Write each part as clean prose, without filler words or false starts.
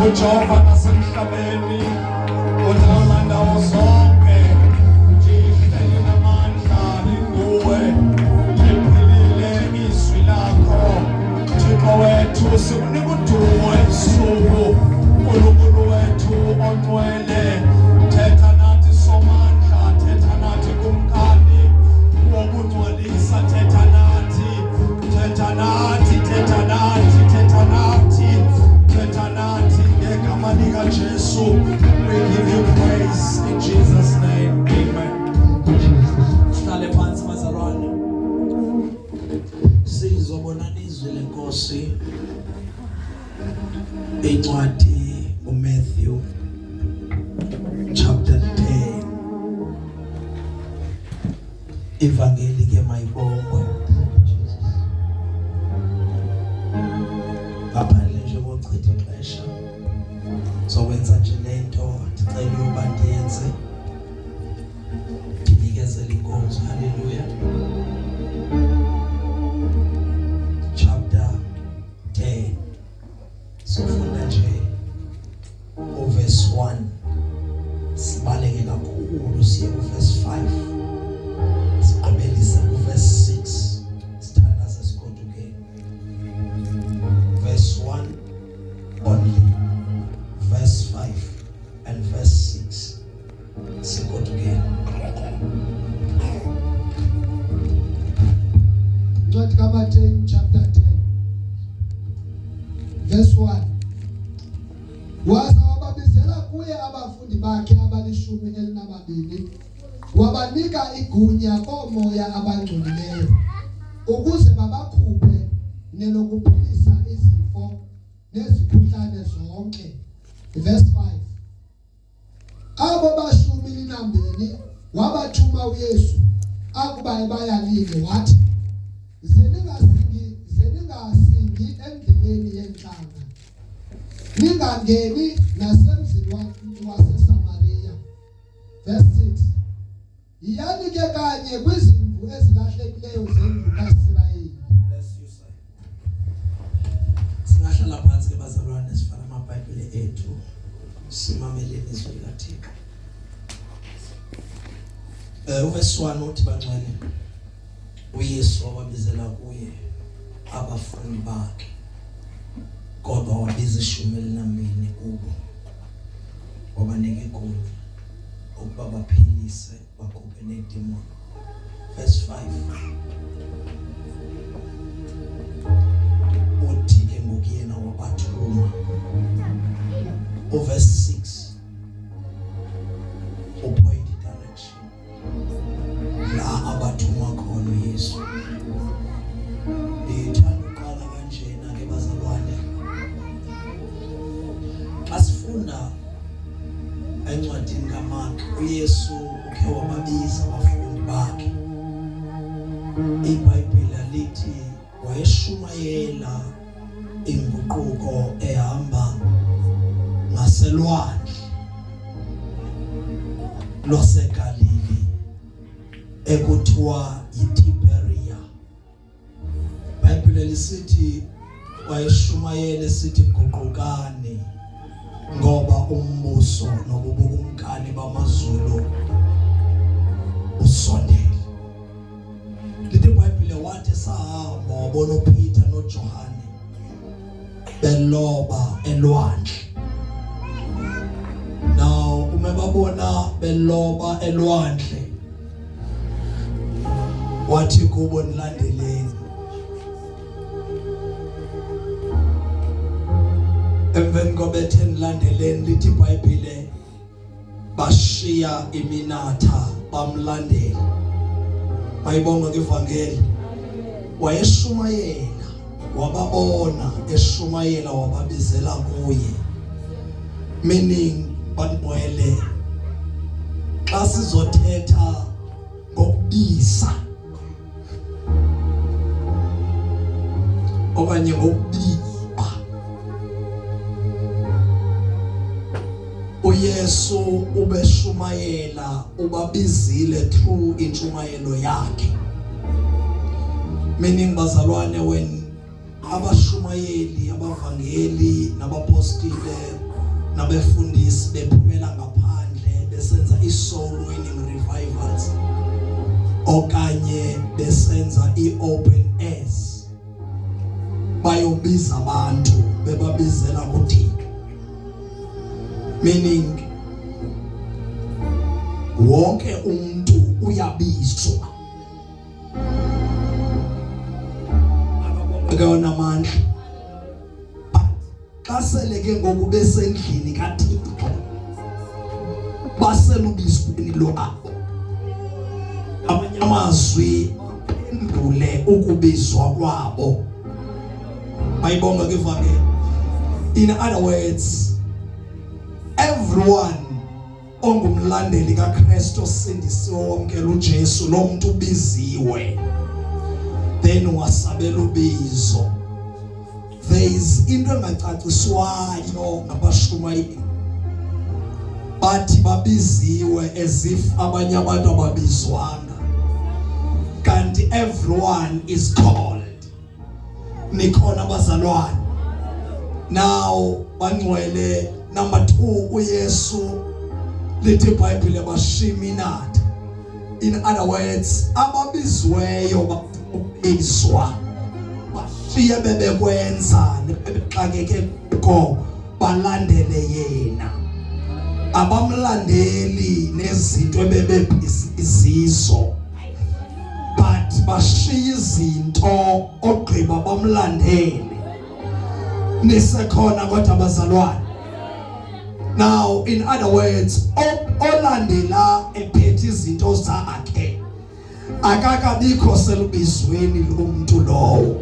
Ujehova nasemhlabeni udlala ndawo zonke ujihle namandla linguwe liphilile izwi lakho Thixo wethu sikunika udumo ebusuku uNkulunkulu wethu ongcwele thetha nathi somandla thetha nathi kumkani wokungcwalisa thetha nathi thetha nathi thetha nathi thetha nathi thetha nathi ngegama lika Jesu we give you praise in Jesus name amen. Sihlale phansi bazalwane sizobona izwi lenkosi encwadi uMatthew chapter 10 ivangeli ke mayibongwe ngaphandle nje kochitha ixesha sokwenza nje lento ndicela ukuba ndiyenze ndinikezele inkonzo haleluya chapter 10 sofunda nje verse 1 sibaleke kakhulu siye ku verse 5 siqabelisa ku verse 6 sithanda sesigodukeni verse 1 only verse 5 and verse 6 sigodukeni Ncwadi kaMateyu chapter 10 verse 1 waza wababizela kuye abafundi bakhe abalishumi elinambili wabanika igunya komoya abangcolileyo ukuze babakhuphe nelokuphilisa izifo nezikhuhlane zonke verse 5 abo bashumi elinambili wabathuma uYesu akuba bayalile wathi zeningasingi endleleni yenhlanga ningangeni nasemzini waseSamaria verse 6 yani ke kanye kwizimvu ezilahlekileyo zendlu kaIsrayeli. Singahlala phansi ke bazalwane sifana amabhayibheli ethu simameleni izwi likaThixo. Verse 1 uthi bangcwele uYesu wababizela kuye abafundi bakhe kodwa wabiza ishumi elinambili kubo wabanika igunya ukuba baphilise bakhuphe nedemoni verse 5 uthi ke ngokuyena wabathuma verse 6 upoint direction la abathuma khona uYesu ithanda uqala kanjena ke bazalwane asifunda encwadini kaMark uYesu ukhe wababiza abafundi bakhe iBhayibheli lithi wayeshumayela inguquko ehamba ngaselwandle lwaseGalili ekuthiwa yiTiberia. iBhayibheli lisithi wayeshumayela esithi guqukani ngoba umbuso nobubukumkani bamazulu usondele. Lithi iBhayibheli wathi sahamba wabona uPeter noJohane beloba elwandle. Now umebabona beloba elwandle wathi kubo nilandeleni. Emveni kobethe nilandeleni lithi iBhayibheli bashiya iminatha bamlandela. Bayibonga ngevangeli wayeshumayela wababona eshumayela wababizela kuye meaning bangcwele xa sizothetha ngokubiza okanye ngokubizwa uYesu ubeshumayela ubabizile through intshumayelo yakhe meaning bazalwane when abashumayeli abavangeli nabapostile nabefundisi bephumela ngaphandle besenza i-soul winning revivals okanye besenza i-open airs bayobiza abantu bebabizela kuThixo, meaning wonke umuntu uyabizwa akabona amandla. Xa sele ke ngoku besendlini kaThixo baselubizweni lwabo, amanye amazwi aphendule ukubizwa kwabo. Bayibonga ke ivangeli. In other words, everyone ongumlandeli kaKristu osindisiwe wamkela uJesu lo muntu ubiziwe, then wasabela ubizo. There is into engacaciswayo ngabashumayeli bathi babiziwe as if abanye abantu ababizwanga, kanti everyone is called. Nikhona bazalwane. Now bangcwele number 2 uYesu lithi iBhayibheli abashiminatha. In other words, ababizweyo babizwa bashiye bebekwenza nebexakeke ko balandele yena. Abamlandeli nezinto ebebebhizizo, but bashiye izinto ogqiba bamlandele. Nisekhona kodwa bazalwane. Now in other words, olandela ephethe izinto zakhe akakabikho selubizweni lomuntu lowo,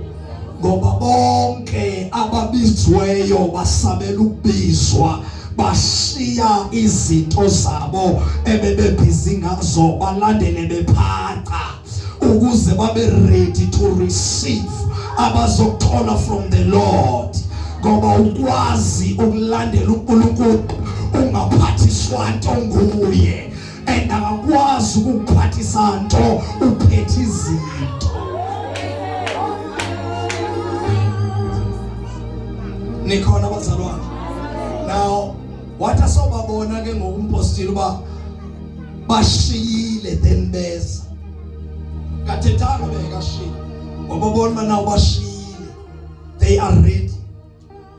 ngoba bonke ababizweyo basabela ukubizwa bashiya izinto zabo ebebebhizi ngazo balandele bephaqa ukuze babe ready to receive abazokuthola from the Lord. Ngoba ukwazi ukulandela uNkulunkulu ungaphathiswa nto nguye, and akakwazi ukuphathisa nto uphethe izinto. Nikhona bazalwane. Now what asobabona ke ngokumpostile ba bashiyile then beza kathethanga bekashiyile ngobabona mana bashiyile, they are ready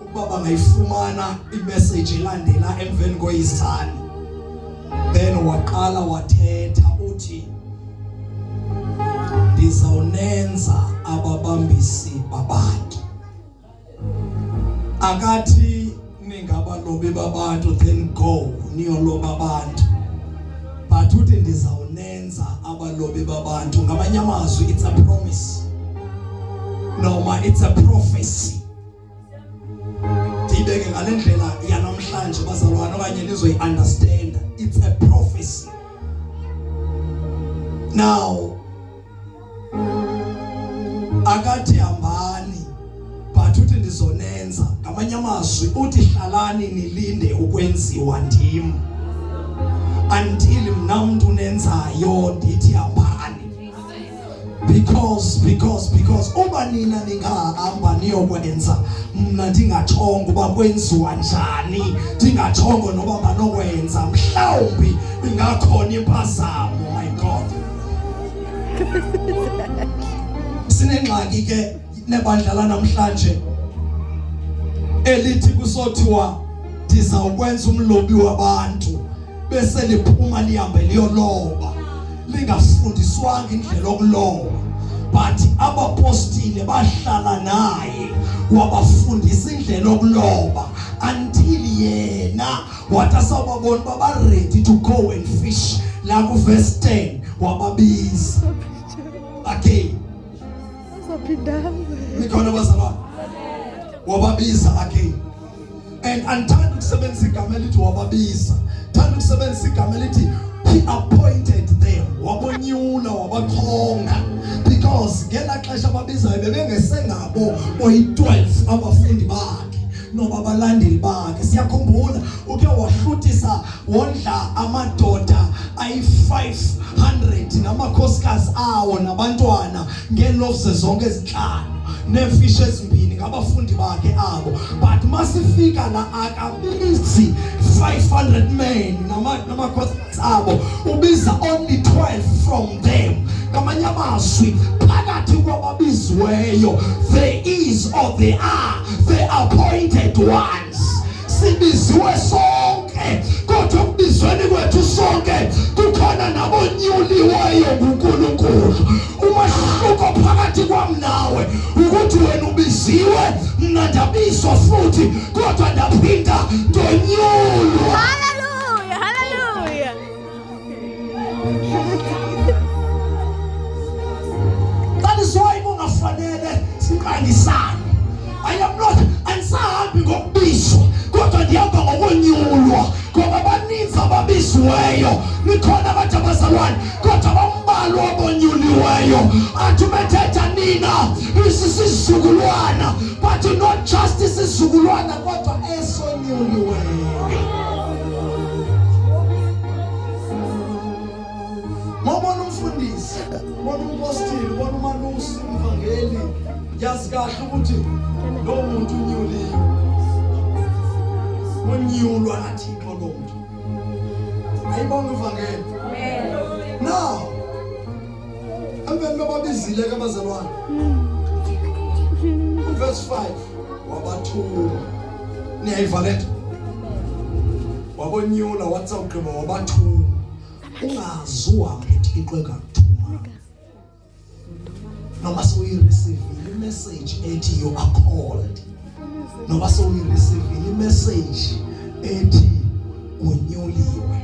ukuba bangayifumana imessage elandela emveni koyisani. Then waqala wathetha uthi ndizawunenza ababambisi babantu. Akathi ningabalobi babantu then go niyoloba abantu, but uthi ndizawunenza abalobi babantu. Ngamanye amazwi it's a promise, noma it's a prophecy. Dibeke ngalendlela yanamhlanje bazalwane okanye nizoyi-understand. It's a prophecy. Now akathi hambani, but uthi ndizonenza. Ngamanye amazwi uthi hlalani nilinde ukwenziwa ndim until mna mntu nenzayo ndithi hambani. Because uba nina ningahamba niyokwenza mna ndingatshongo uba kwenziwa njani, ndingatshongo noba banokwenza, mhlawumbi ingakhona impazamo. My God, sinengxaki ke nebandla namhlanje elithi kusothiwa ndizawukwenza umlobi wabantu bese liphuma lihambe liyoloba, lingafundiswanga indlela yokuloba. But abapostile bahlala naye wabafundisa indlela yokuloba until yena watasababona baba ready to go and fish. La ku verse 10 wababiza again. Nikhona bazalwane, wababiza again. And anthanda ukusebenzisa igama elithi wababiza, thanda ukusebenzisa igama elithi he appointed them, wabonyula wabaqhonga, because ngela xesha ababizayo bebengesengabo boyi-12 abafundi bakhe noba abalandeli bakhe. Siyakhumbula uke wahlutisa wondla amadoda ayi-500 namakhosikazi awo nabantwana ngeloves zonke ezinhlanu nefish ezimbini ngabafundi bakhe abo. But masifika la akabizi 500 men namakhosi abo ubiza only 12 from them. Ngamanye amazwi phakathi kwababiziweyo there is or there are the appointed ones. Sibiziwe sonke kodwa ukubizweni kwethu sonke kukhona nabonyuliweyo nguNkulunkulu. Umahluko phakathi kwami nawe ukuthi wena ubiziwe, mina ndabizwa futhi kodwa ndaphinda ndonyulwa. Hallelujah, hallelujah. That is why kungafanele siqalisane. I am not angisahambi ngokubizwa kodwa ndihamba ngokonyulwa ngoba baninzi ababiziweyo. Nikhona abantu abazalwane kodwa bambalwa abonyuliweyo. Athi umethetha nina isisizukulwana but not just isizukulwana kodwa esonyuliweyo. Mabona umfundisi, bona umpostile, bona umalusi, umvangeli, yazi kahle ukuthi lo muntu unyuliwe. Unyulwa naThixo lo muntu. Ayibonga ivangeli. Now, emveni babizile ke abazalwane. Verse 5 wabathuma. Niyayiva lento? Wabonyula wathi awugqiba wabathuma. Ungaziwa ngeThixo ekathuma. Noma soyireceive message ethi you are called. Noma soyireceive message ethi unyuliwe.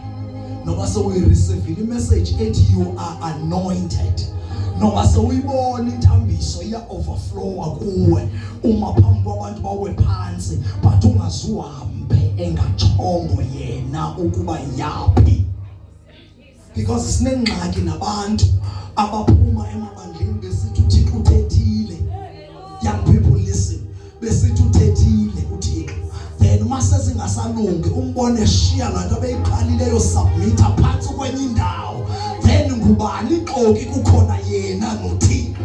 Noma soyireceive message ethi you are anointed. Noma soyibona intambiso iya overflow kuwe uma phambi kwabantu bawe phansi but ungaziwambe engachongo yena ukuba yapi. Because sinengxaki nabantu abaphuma emabandleni besithi uThixo uthethile. Young people listen. Besithi uthethile uThixo. Then mase singasalungi umbone shiya lanto beyiqalileyo submita phansi kwenye indawo. Then ngubani ixoki kukhona yena noThixo.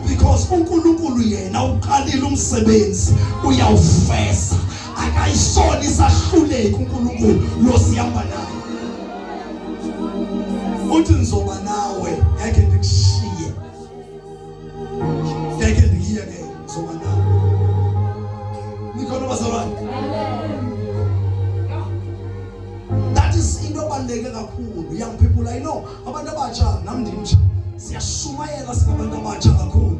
Because uNkulunkulu yena uqalile umsebenzi uyawufesa. Akayisoni sahluleka uNkulunkulu lo sihamba naye. Uthi ngizoba nawe yake ndikushiye. Yake ndiyeke ngizoba nawe. Nikhona bazalwane. That is into ebaluleke kakhulu. Young people, I know abantu abatsha nami ndimtsha siyashumayela singabantu abatsha kakhulu.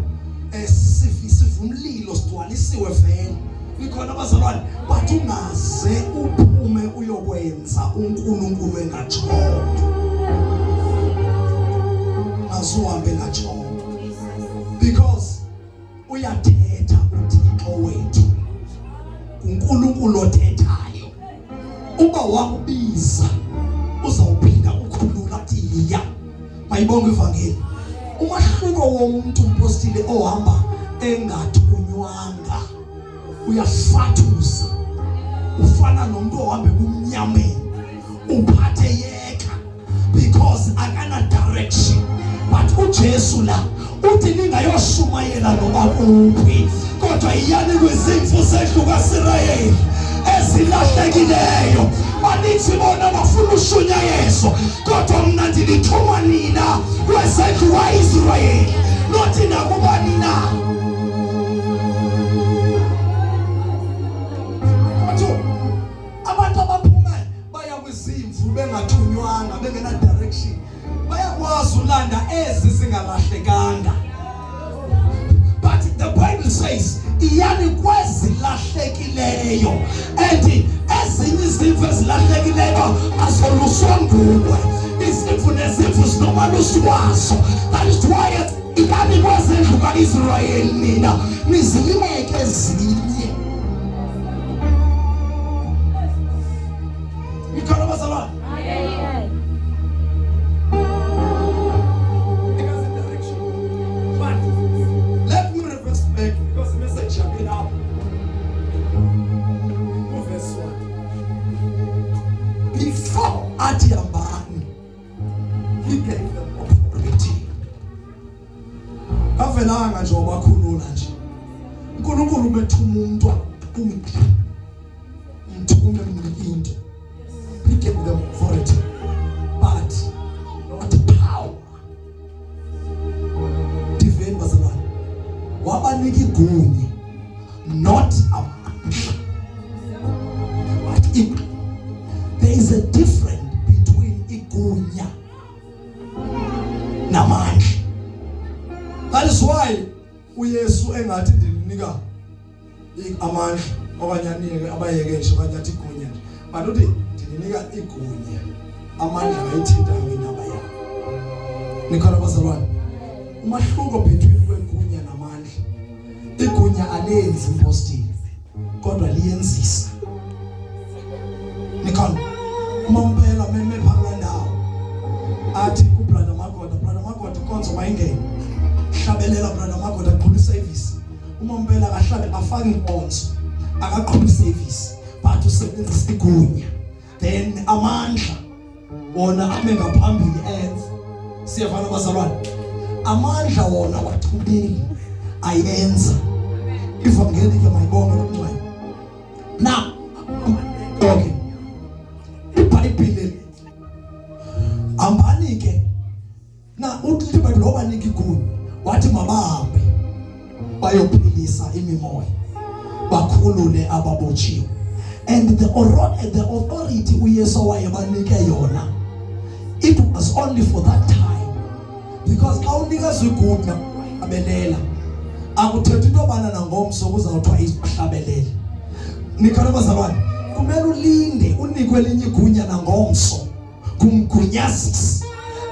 Sivumlilo sidwalisiwe vele. Nikhona abazalwane but ungaze uphume uyokwenza uNkulunkulu engachongo. Azuhambe ngachongo. Because uyathetha uThixo wethu. uNkulunkulu othethayo. Uba wakubiza uzawuphinda ukukhulula tiya. Mayibonge ivangeli. Umahluko womuntu umpostile ohamba engathunywanga uyafathuza. Ufana nomuntu ohambe kumnyameni uphathe yeka because akana direction. But uJesu la uthi ningayoshumayela noma kuphi kodwa iyani kwezimvu zethu kaIsrayeli ezilahlekileyo. Banithi bona bafuna ushunyayezo kodwa mina ndilithuma nina kwezindlu kaIsrayeli nothi nakubani na. Abantu abaphume baya kwizimvu bengathunywanga bengena direction bayakwazi ulanda ezi zingalahlekanga. But the Bible says iyani kwezilahlekileyo and ezinye izimvu ezilahlekileyo azoluswa nguwe. Izimvu nezimvu zinomalusi wazo. That is why iyani kwezindlu kaIsrayeli nina nizileke ezinye. Nikhona bazalwane. Athi ambani he gave them authority. Avelanga nje wabakhulula nje. uNkulunkulu umethuma umuntu umthume into There is a difference between igunya namandla. That is why uYesu engathi ndinika amandla okanye anike abayeke nje okanye athi igunya. But uthi ndinika igunya. Amandla ayithinta ngendaba yakho. Nikhona bazalwane. Umahluko between kwegunya namandla. Igunya alenzi impositive kodwa liyenzisa. Nikhona umpela meme phakathi ndawo. Athi ku brother Magoda konzo mayingene. Hlabelela brother Magoda aqhubile service. Umpela akahlabe afake inkonzo. Akaqhubile service. But usebenzisa igunya. Then amandla wona ame ngaphambili enze. Siyafana bazalwane. Amandla wona wathubeli ayenza. Ivangeli ke mayibonga lokungcwele. Now okay. iBhayibheli ambani ke na uthi iBhayibheli obaniki kuyo wathi mabahambe bayophilisa imimoya bakhulule ababotshiwe. And the authority uYesu wayebanike yona, it was only for that time, because awunikazwe igunya abelela akuthethi into bana nangomso kuzawuthiwa isihlabelele. Nikhona bazalwane, kumele ulinde unikwe elinye igunya nangomso kumgunyazisi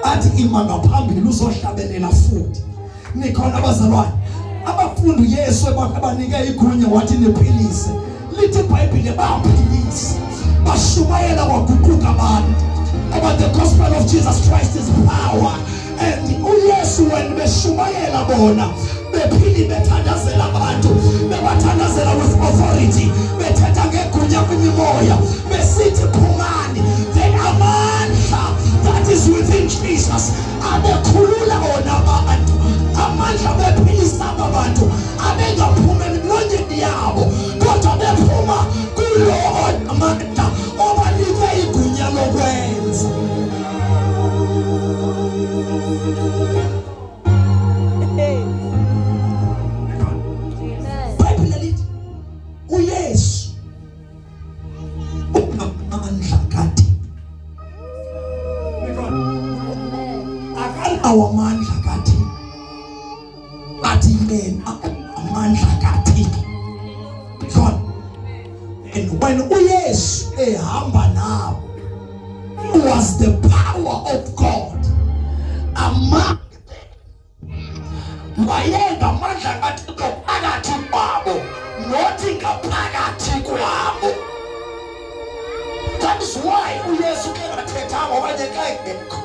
athi ima ngaphambili uzohlabelela futhi. Nikhona bazalwane, abafundi uYesu abanike igunya wathi niphilise. Lithi iBhayibheli baphilisa bashumayela kwaguquka abantu. About the gospel of Jesus Christ is power. And uYesu when beshumayela bona bephili bethandazela abantu bebathandazela with authority bethetha ngegunya kwimimoya besithi phumani. The amandla that is within Jesus abekhulula bona abantu. Amandla bephilisa abantu abengaphuma emlonyeni yabo kodwa bephuma kulo amandla obanike igunya lokwenza. Bible lithi uYesu amandla kathi akanawo kathi athi yena amandla kathi. God, and when uYesu ehamba nawo, it was the power of God. Wayenga amandla kathi phakathi kwabo nothi ngaphakathi kwabo. That is why uYesu ke ngathetha abanye kayekho.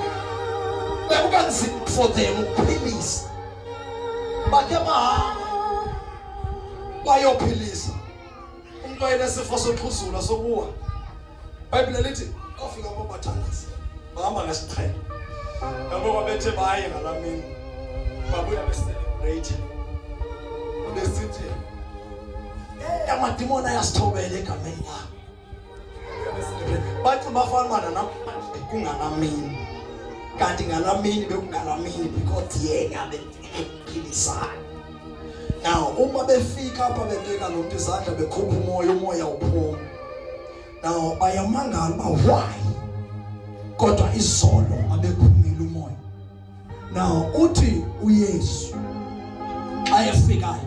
Bekuba nzima for them ukuphilisa. Bakhe bahamba bayophilisa umuntu oyenesifo sokuxhuzula sokuwa. iBhayibheli lithi ofika bobathandaza bahamba ngesiqhele yabo babethe baye ngalamini babuya becelebrate besithi amadimoni ayasithobela egameni lakho. Bathi bafana namanje kungalamini kanti ngalamini bekungalamini because yena bephilisayo. Now uma befika apha bebeka lo muntu izandla bekhupha umoya uphuma. Now bayamangala ba why kodwa izolo abephumile umoya. Now uthi uYesu ayefikayo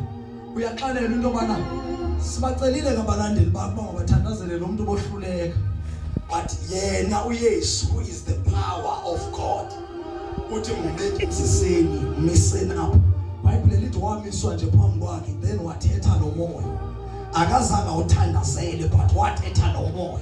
uyaxalela into yobana sibacelile ngabalandeli bakho ngabathandazele lo muntu bohluleka, but yena uYesu who is the power of God uthi mbetheseni misen up. iBhayibheli lithi wamiswa nje phambi kwakhe then wathetha nomoya. Akazanga uthandazele but wathetha nomoya.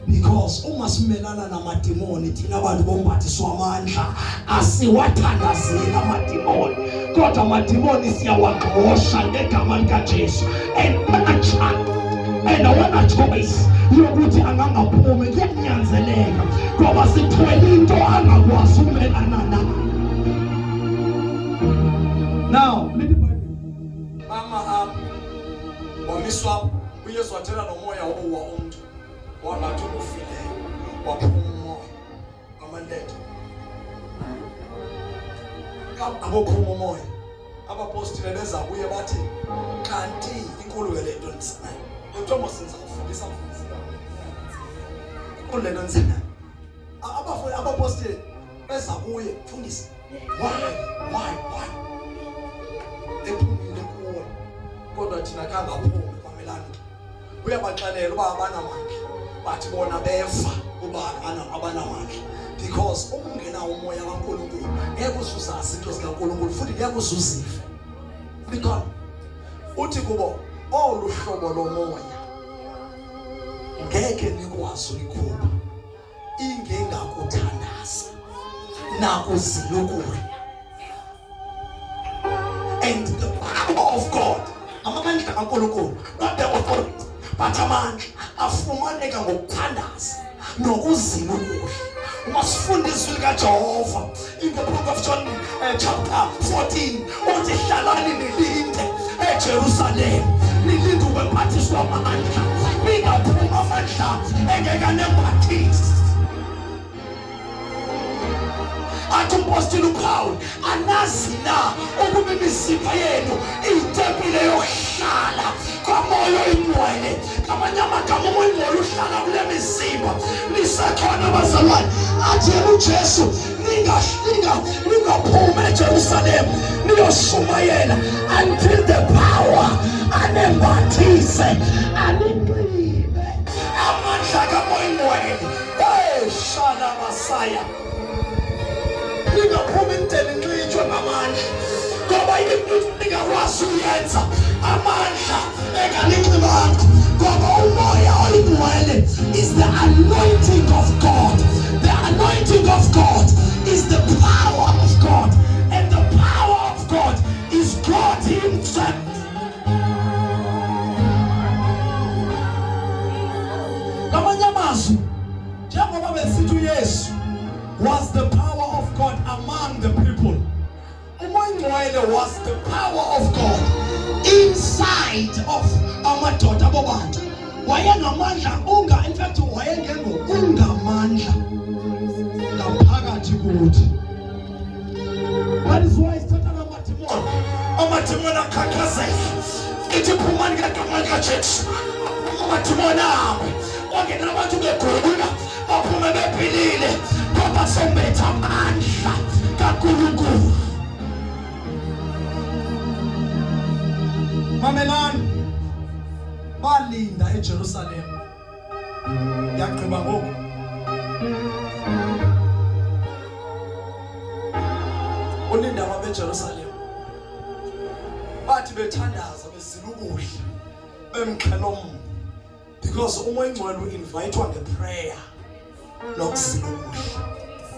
Because uma simelana namadimoni thina abantu bombathiswa amandla asiwathandazela amadimoni kodwa amadimoni siyawagxosha ngegama likaJesu. And awona choice yokuthi angangaphumi kuyanyanzeleka ngoba sithwele into angakwazi umelana nayo. Now lithi iBhayibheli mama wamiswa uYesu wathela nomoya owa umuntu wangathi ufile waphuma amanetho abophuma umoya. Abapostile beza kuye bathi kanti inkulu ke lento nisanayo. Thomas senza ufundisa kulento nzima abafuni abapostoli beza kuye mfundisi why ephumile kuwe kodwa thina kangaphumi kwamelana uyabaxelela uba abanamandla bathi bona beva uba abanamandla because ukungena umoya kaNkulunkulu ngeke uzuzazi into zikaNkulunkulu futhi ngeke uzuzive because uthi kubo oluhlobo lomoya ngeke nikwazi ukukhupha ingengakuthandaza nakuzilukule. And the power of God, amandla kaNkulunkulu, not the authority, but amandla afumaneka ngokuthandaza nokuzilukule. Umasifunda izwi likaJehova in the book of John chapter 14 uthi hlalani nilinde eJerusalem nilinde ukuphathiswa amandla ningaphuma amandla engeke nembathisi. Athi umpostoli uPaul anazi na ukuba imisipha yenu itempile yokuhlala kamoya oyingcwele. Ngamanye amagama umoya oyingcwele uhlala kule misipha. Nisekhona bazalwane, athi uJesu ningaphuma eJerusalem niyoshumayela until the power anembathise aningqibe amandla kamoya oyingcwele. Hey shala Masaya, ningaphuma inteni nxitshwe ngamandla ngoba into ningakwazi uyenza amandla enganinxibanga ngoba umoya oyingcwele is the anointing of God. The anointing of God is the power of God, and the power of God is God himself. Ngamanye amazwi njengoba besithi uYesu was the power of God among the people, umoya oyingcwele was the power of God inside of amadoda abo bantu. Wayengamandla in fact wayengengokungamandla ngaphakathi kuthi. That is why Satan amadimoni akhakhazela ithi phumani ngegama likaJesu. Amadimoni ahambe wangena abantu begula baphume bephilile ngoba sombetha amandla kaNkulunkulu. Mamelani, balinda eJerusalem. Yagqiba ngoku ulinda abeJerusalem bathi bethandaza bezilukule bemxhelomnye because umoya oyingcwele uinvitwa ngeprayer nokuzilukule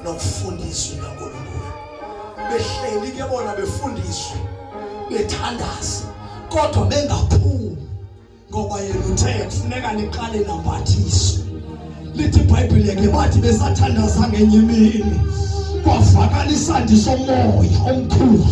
nokufundiswa kaNkulunkulu. Behleli ke bona befundiswe bethandaza kodwa bengaphumi ngoba yena uthe kufuneka niqale nambathiswe. Lithi iBhayibheli ke bathi besathandaza ngenye imini kwavakala isandi somoya omkhulu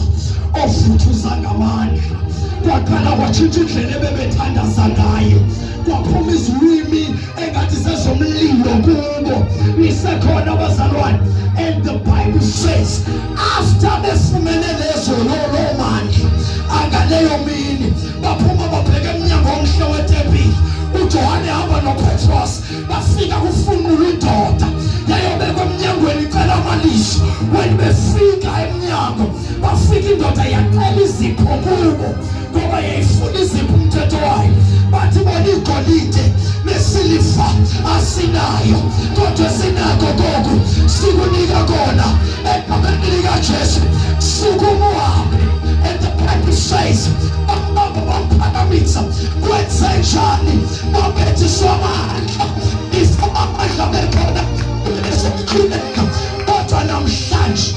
ofuthuza ngamandla. Kwaqala kwatshintsha indlela ebebethandaza ngayo, kwaphuma izilwimi engathi sezomlilo kubo. Nisekhona abazalwane, and the Bible says after befumene lezo lo mandla angaleyo mini baphuma babheka emnyango omhle wetempile. uJohane hamba noPetros bafika kufunqula indoda yayobekwa emnyangweni icela amalishi. When befika emnyango bafika indoda yacela izipho kubo ngoba yayifuna izipho umthetho wayo. Bathi bona igolide nesiliva asinayo kodwa sinako gogo sikunika kona egameni likaJesu sukuma uhambe. And the Bible says bamphakamitha kwenze njani babethiswa amandla. If amandla bekhona bezoqhubeka kodwa namhlanje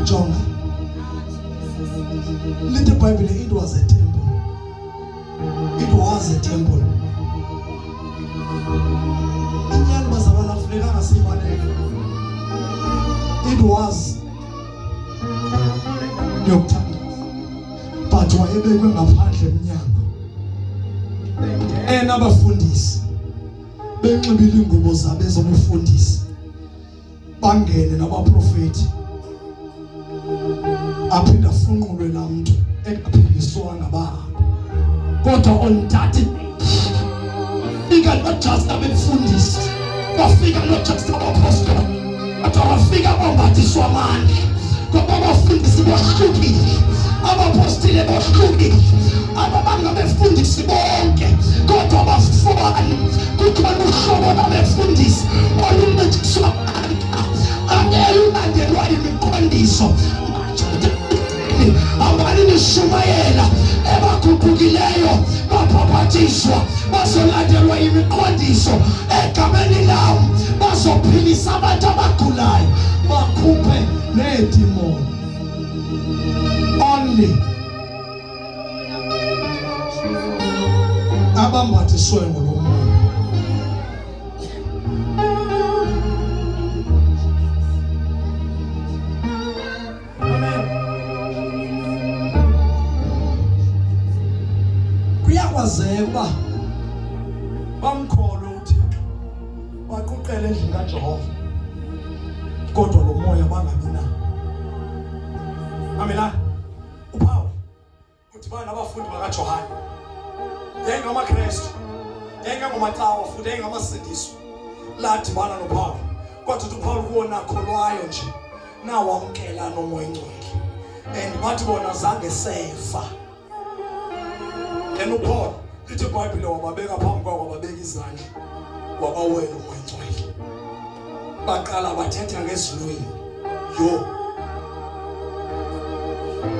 Jonah. Little Bible, it was a temple. It was a temple. It was yokuthanda, but wayebekwe ngaphandle emnyango. Abafundisi benxibile ingubo zabo ezobufundisi bangene nabaprofeti. Aphinda afunqulwe laa mntu engaphiliswa ngabantu. kodwa on that day fika not just abefundisi, bafika not just abaphostoli, kodwa bafika abambathiswa amandla, ngoba abafundisi bahlukile, abaphostoli bahlukile, ababanga befundisi bonke kodwa bafani. Kukhona uhlobo lwabefundisi olunetshiswa angeke ulandelwa imiqondiso abanishumayela ebakhuphukileyo baphaphathiswa bazolandelwa imiqondiso egameni lawo, bazophilisa abantu abagulayo bakhuphe needimoni. Only abambathiswe ngulo moya. Kuyakwazeka uba bamkholo uThixo baquqele endlini kaJehova kodwa lo moya bangabi nawo. Amina. uPaul udibana nabafundi bakaJohane, yayingamaKristu, yayingamaclawa futhi yayingamasindiswa, ladibana noPaul kodwa uPaul kuwona kholwayo nje nawamkela nomoya ingcwele, and bathi bona zange sefa. Then uPaul lithi iBhayibhile wababeka phambi kwabo, wababeka izandla, wabawela umoya ingcwele, baqala bathetha ngezilwimi. Yo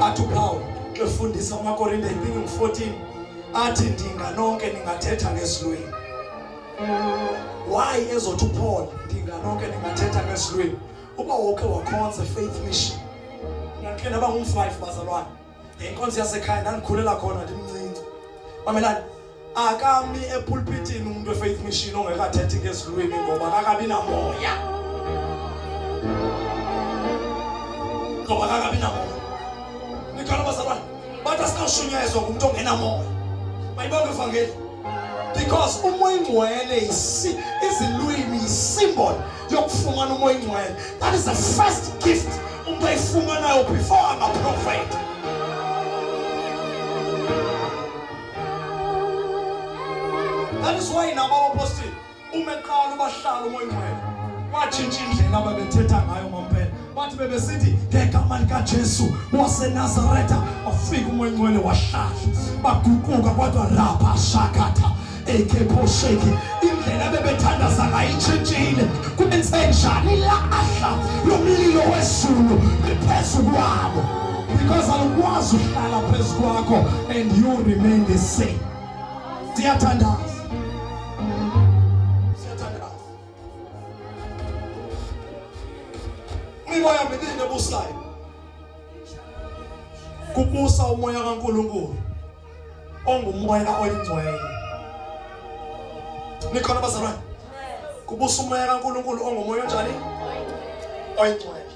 athi uPaul efundisa amaKorinte 14 athi ndinga nonke ningathetha ngezilwimi. Why ezothi uPaul ndinga nonke ningathetha ngezilwimi? Uba wonke wakhonza faith mission, ngakhe naba ngu5 bazalwane, inkonzo yasekhaya nandikhulela khona ndimncinci. Mamelani, akami epulpitini umuntu wefaith mission ongekathethi ngezilwimi ngoba akakabi namoya. Ngoba akakabi namoya. Nikhala bazalwane, bathi asikashunyezwa ngumuntu ongenamoya. Mayibonge ivangeli. Because umoya ingcwele izilwimi isymbol yokufumana umoya ingcwele. That is the first gift umuntu ayifumanayo before I'm a prophet. That is why nabo abapostoli umeqala ubahlala umoya ingcwele watshintsha indlela ababethetha ngayo ngampela. Bathi bebesithi ngegama likaJesu waseNazaretha wafika umoya ingcwele wahlala, baguquka kodwa rapha shakatha ekephosheki. Indlela bebethandaza ngayo itshintshile. Kubenze njani lahla lomlilo wezulu liphezu kwabo, because alukwazi ukuhlala phezu kwakho and you remain the same. Siyathandaza. Umoya medine busayo kubusa umoya kaNkulunkulu ongumoya oyingcwele. Nikhona bazalwane, kubusa umoya kaNkulunkulu ongumoya onjani? Oyingcwele.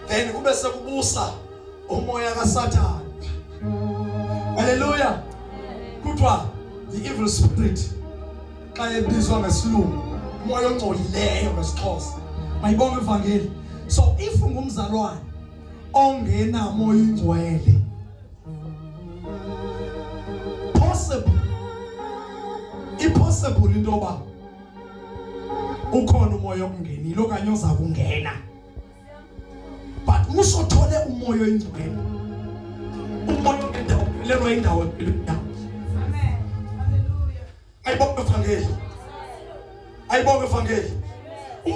Then kube sekubusa umoya kaSathane. Hallelujah. Kuthiwa the evil spirit xa ebizwa ngesilungu umoya ongcolileyo ngesixhosa. Mayibonge ivangeli. So if ungumzalwane ongena moya ingcwele, possible into yoba ukhona umoya okungenile okanye oza kungena, but usothole umoya oyingcwele, umoya ongendawo indawo empilweni yakho. Amen. Hallelujah. Ayibonge ivangeli. Ayibonge ivangeli.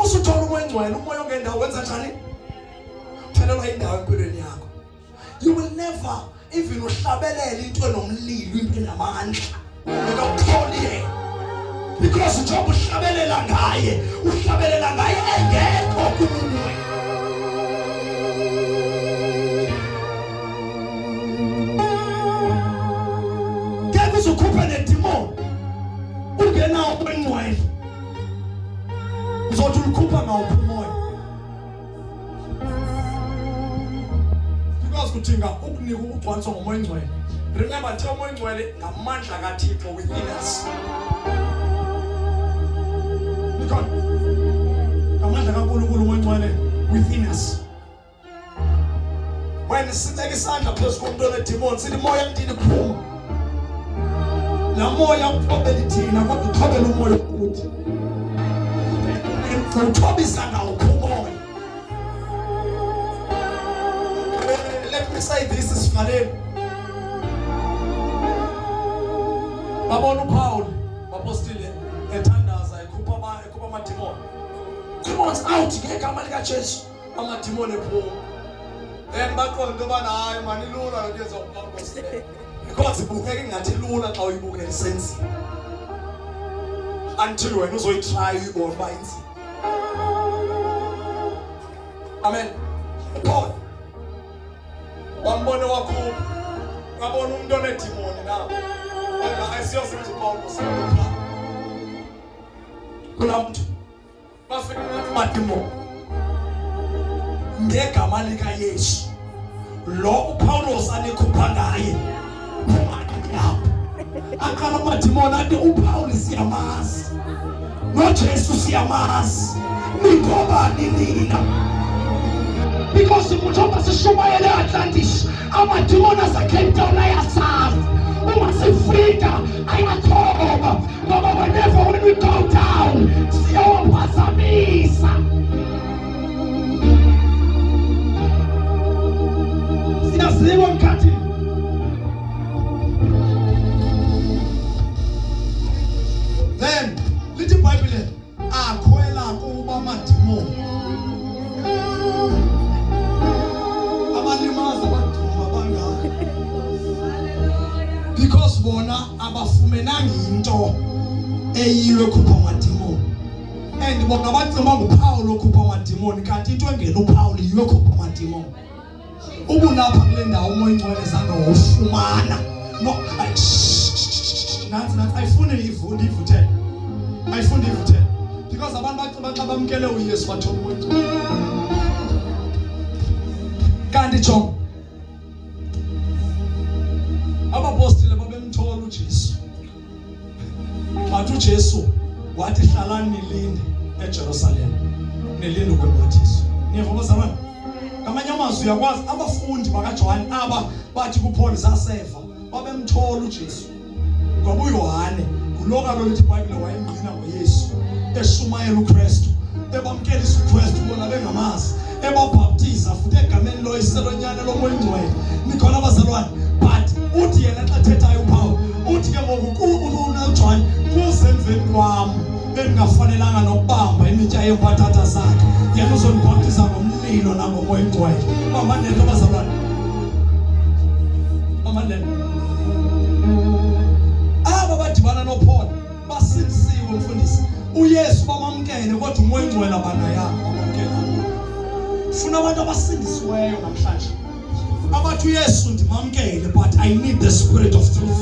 Usuthola umoya ingcwele, umoya ongendawo wenza njani? Phelelwa indawo empilweni yakho. You will never even uhlabelele into enomlilo, into enamandla ungekakutholi yena, because njengoba uhlabelela ngaye engekho kuwe. Ngeke uzukhuphe nedimoni ungenawo umoya ingcwele, uzothi ulikhupha ngawuphi umoya? Because kudinga ukunika ukugcwaliswa ngomoya ingcwele. Remember, nje umoya ingcwele ngamandla kaThixo within us. Nikhona ngamandla kaNkulunkulu umoya ingcwele within us. When siteka isandla phezu komuntu onedimoni sithi moya mdini phuma. Lamoya uthobela thina kodwa uthobela umoya ukuthi. Uthobisa ngawo umoya. Let me say this is Malem. Babona uPaul apostile ethandaza ekhupha amademon. Demons out ngegama lika Jesu. Amademon ephuma. Baqonda ubana hayi mani lula lokwenza uPaul. Because ibukeka ngathi lula xa uyibuka isensi. Until wena uzoyitry uyibona ba insi. Amen. Paul. Bambone wakho. Ngabona umuntu onedemoni na. Ayisiyosebenza Paul usebenza. Kulamntu. Bafika ngamademoni. Ngegama lika Yesu. Lo uPaulos anikhupha ngaye. Akala amademoni athi uPaul siyamazi. NoJesu siyamazi. Ningobani nina? Because umuntu sishumayele Atlantis, amademoni aseCape Town ayasazi. Uma sifika ayathoba. Ngoba whenever when we go down, siyawaphazamisa. Siyaziwa mkhathi. Then lithi iBhayibheli akhwela kuba amademoni. Abalimaza abaduma bangaka. Because bona abafumenanga into eyiwe khupha amademoni. And bona bathemba nguPaul okhupha amademoni kanti into engena uPaul yiwe khupha amademoni. Ubunapha kule ndawo umoya ingcwele zanga wofumana. No, nansi ayifuni ivuthele. Ayifuni ivuthele. Because abantu baxa bamkele uYesu bathola umoya ingcwele. Kanti jonga. Abapostile babemthola uJesu. Bathi uJesu wathi hlalani nilinde eJerusalem. Nilinde ukubhathizwa. Niyavuma zamani? Ngamanye amazwi uyakwazi abafundi bakaJohane aba bathi kuPaul zaseva babemthola uJesu. Ngoba uYohane uloka lo lithi iBhayibheli wayengqina ngoYesu eshumayela uKristu ebamkelisa uKristu bona bengamazi ebabhaptiza futhi egameni loyiselonyane lomoya ingcwele. Nikhona abazalwane but uthi yena xa thethayo uPaul uthi ke ngoku uJohane kusemveni kwami engafanelanga nokubamba imitya yempathatha zakhe yena uzonibhaptiza ngomlilo nangomoya ingcwele. Mama nento abazalwane. Mama nento. Aba badibana noPaul basindisiwe umfundisi. uYesu bamamkele kodwa umoya ingcwele abanayanga bamamkela. Funa abantu abasindisiweyo namhlanje. Abathi uYesu ndimamkele but I need the spirit of truth.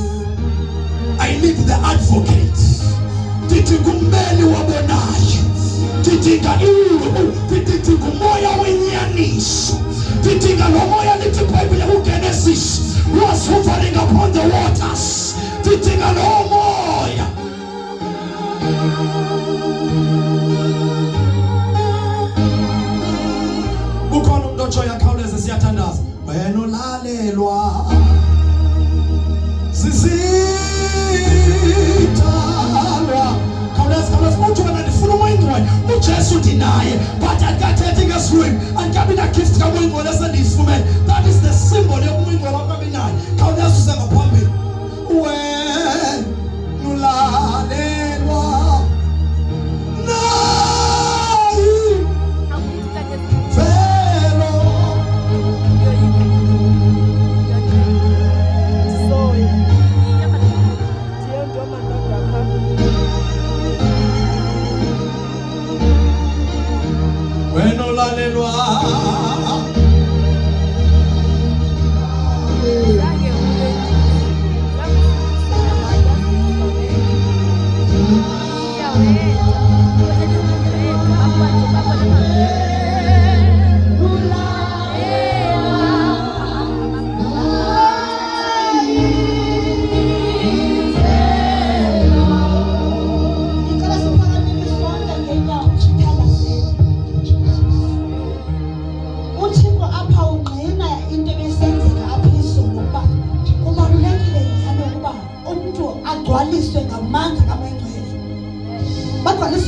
I need the advocate. Ndidinga ummeli wabonayo. Ndidinga ndidinga umoya wenyaniso. Ndidinga lo moya lithi iBhayibheli kuGenesis was hovering upon the waters. Ndidinga lo moya. Ukhona umuntu otshoyo akhawuleze siyathandaza. Wena ulalelwa sisitalwa. Khawuleza uthi wena ndifuna umoya ingcwele. uJesu uthi naye but andikathethi ngesizulu. Andikabi na gift kamoya ingcwele esendiyifumene. That is the symbol yomoya ingcwele akabi nayo. Khawuleza uze ngaphambili. Wena ulalelwa.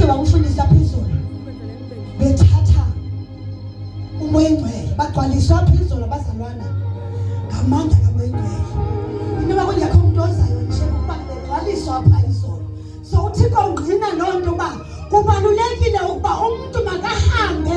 uthi bakufundisa phezulu bethatha umoya engcwele bagcwaliswa phezulu abazalwana ngamandla kamoya engcwele inoma kungekho umuntu ozayo nje kuba begcwaliswa phezulu so uThixo ungqina lonto ba kubalulekile ukuba umuntu makahambe